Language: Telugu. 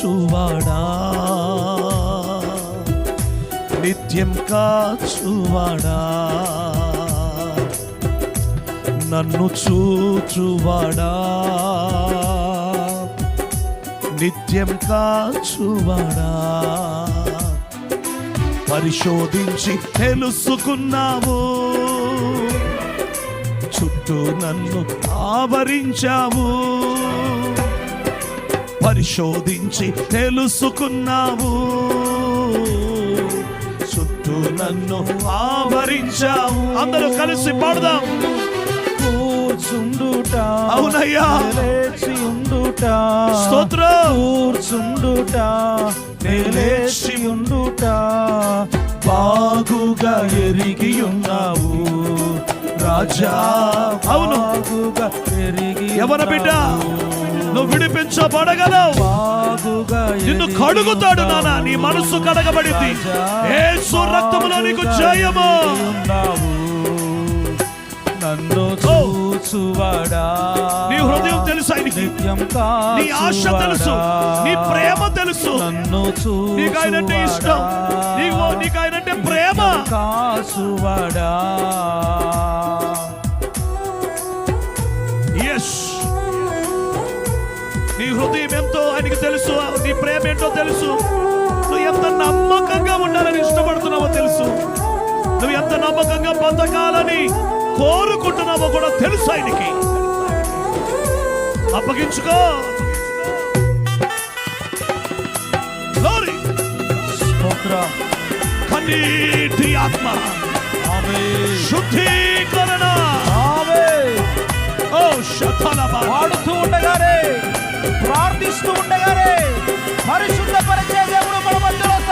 చూచువాడా, నిత్యం కాచువాడా, నన్ను చూచువాడా, నిత్యం కాచువాడా. పరిశోధించి తెలుసుకున్నావు, చుట్టూ నన్ను ఆవరించావు. పరిశోధించి తెలుసుకున్నావు, చుట్టూ నన్ను ఆవరించావు. అందరూ కలిసి పాడదాం. కూర్చుండుట, అవునయ్యా, లేచి ఉండుట, స్తోత్రం. కూర్చుండుట, లేచి ఉండుట, బాగుగా ఎరిగి ఉన్నావు రాజా. అవును, బాగుగా ఎరిగి ఎవరి బిడ్డ నువ్వు విడిపించబడగలవు. బాగుగా నిన్ను కడుగుతాడు నాన్న, నీ మనస్సు కడగబడింది. యేసు రక్తములో నీకు జయము. నన్ను చూచువాడా, నీ హృదయం తెలుసు ఆయనకి, నీ ఆశ తెలుసు, నీ ప్రేమ తెలుసు. నన్ను నీకు ఆయనంటే ఇష్టం, నీకు ఆయనంటే ప్రేమ. కాసువాడా, యెస్, నీ హృదయం ఎంతో ఆయనకి తెలుసు, నీ ప్రేమ ఏంటో తెలుసు. నువ్వు ఎంత నమ్మకంగా ఉండాలని ఇష్టపడుతున్నావో తెలుసు, నువ్వు ఎంత నమ్మకంగా బతకాలని కోరుకుంటున్నావో కూడా తెలుసు ఆయనకి. అప్పగించుకో. కన్నీటి ఆత్మ, శుద్ధీకరణ. పాడుతూ ఉండగానే, ప్రార్థిస్తూ ఉండగా